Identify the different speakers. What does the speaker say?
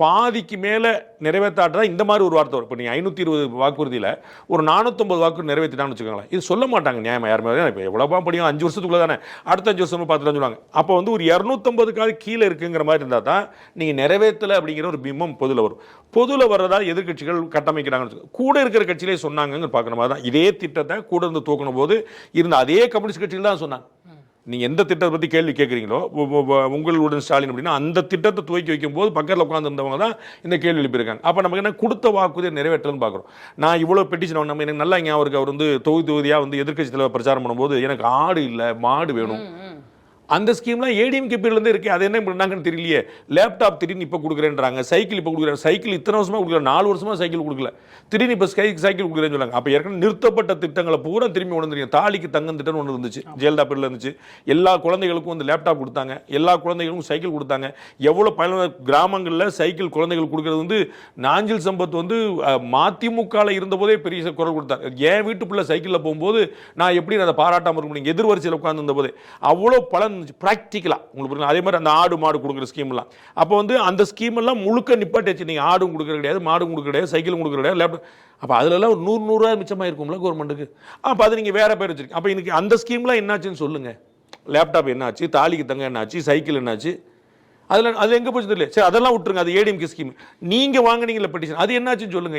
Speaker 1: பாதிக்கு மேலே நிறைவேற்றாட்டா இந்த மாதிரி ஒரு வார்த்தை வரும். இப்போ நீங்கள் 520 வாக்குறுதியில் ஒரு 450 வாக்குறுதி நிறைவேற்றிட்டான்னு வச்சுக்கோங்களேன். இது சொல்ல மாட்டாங்க நியாயமா யாருமே. இப்போ எவ்வளோவா படியும் 5 வருஷத்துக்குள்ளே தானே, அடுத்த 5 வருஷம் பார்த்துட்டு சொல்லுவாங்க. அப்போ வந்து ஒரு 250க்காக கீழே இருக்குங்கிற மாதிரி இருந்தால் தான் நீங்கள் நிறைவேற்றலை அப்படிங்கிற ஒரு பிம்பம் பொதுவில் வரும். பொதுவில் வர்றதா எதிர்கட்சிகள் கட்டமைக்கிறாங்கன்னு கூட இருக்கிற கட்சியிலே சொன்னாங்கன்னு பார்க்குற மாதிரி தான். இதே திட்டத்தை கூட இருந்து தூக்கணும் போது இருந்த அதே கம்யூனிஸ்ட் கட்சியில் தான் சொன்னாங்க. நீங்கள் எந்த திட்டத்தை பற்றி கேள்வி கேட்குறீங்களோ, உங்களுடன் ஸ்டாலின் அப்படின்னா அந்த திட்டத்தை துவக்கி வைக்கும் போது பக்கத்தில் உட்காந்துருந்தவங்க தான் இந்த கேள்வி எழுப்பியிருக்காங்க. அப்போ நமக்கு என்ன கொடுத்த வாக்குறுதியை நிறைவேற்றலன்னு பார்க்குறோம். நான் இவ்வளோ பெட்டிஷன் நம்ம எனக்கு நல்லா ஞாபகம் அவர் வந்து தொகுதியாக வந்து எதிர்கட்சி தலைவர் பிரச்சாரம் பண்ணும்போது எனக்கு ஆடு இல்லை மாடு வேணும், அந்த ஸ்கீம்லாம் ஏடிஎம்கே பீரியட்லேருந்து இருக்கு. அது என்ன பண்ணாங்கன்னு தெரியலையே. லேப்டாப் திடீர்னு இப்போ கொடுக்குறேன்றாங்க, சைக்கிள் இப்போ கொடுக்குறேன். சைக்கிள் இத்தனை வருஷமாக கொடுக்குற, 4 வருஷமாக சைக்கிள் கொடுக்கல, திடீர்னு இப்போ சைக்கிள் கொடுக்குறேன்னு சொன்னாங்க. அப்போ ஏற்கனவே நிறுத்தப்பட்ட திட்டங்களை பூரா திரும்பி உணர்ந்துருங்க. தாலிக்கு தங்கம் திட்டம்னு ஒன்று இருந்துச்சு, ஜெயலலிதா பீரியட்ல இருந்துச்சு. எல்லா குழந்தைகளுக்கும் வந்து லேப்டாப் கொடுத்தாங்க, எல்லா குழந்தைகளுக்கும் சைக்கிள் கொடுத்தாங்க. எவ்வளோ பயனுள்ள கிராமங்களில் சைக்கிள் குழந்தைகள் கொடுக்குறது வந்து நாஞ்சில் சம்பத் வந்து மதிமுகவில் இருந்தபோதே பெரிய குரல் கொடுத்தார். என் வீட்டுக்குள்ள சைக்கிளில் போகும்போது நான் எப்படி அதை பாராட்டாமல் இருக்க முடியும், எதிர்வரிசையில் உட்கார்ந்து இருந்த போதே அவ்வளோ பலன் பிராக்டிக்கலாக உங்களுக்கு. அதே மாதிரி அந்த ஆடு மாடு கொடுக்குற ஸ்கீம்லாம் அப்போ வந்து அந்த ஸ்கீம் எல்லாம் முழுக்க நிப்பாட்டி நீங்கள் ஆடும் கொடுக்குற கிடையாது, மாடும் கொடுக்குற கிடையாது, சைக்கிளும் கொடுக்குற கிடையாது, லேப்டாப். அப்போ அதுலலாம் ஒரு 100 மிச்சமாக இருக்கும்ல கவர்மெண்ட்டுக்கு. அப்போ அது நீங்கள் வேற பேர் வச்சிருக்கீங்க. அப்போ இன்னைக்கு அந்த ஸ்கீம்லாம் என்னாச்சுன்னு சொல்லுங்கள். லேப்டாப் என்னாச்சு, தாலிக்கு தங்க என்னாச்சு, சைக்கிள் என்னாச்சு, அதில் அது எங்கே போச்சு தெரியல. சரி அதெல்லாம் விட்டுருங்க, அது ஏடிஎம்கே ஸ்கீம். நீங்கள் வாங்கினீங்களா பெட்டிஷன், அது என்னாச்சுன்னு சொல்லுங்கள்.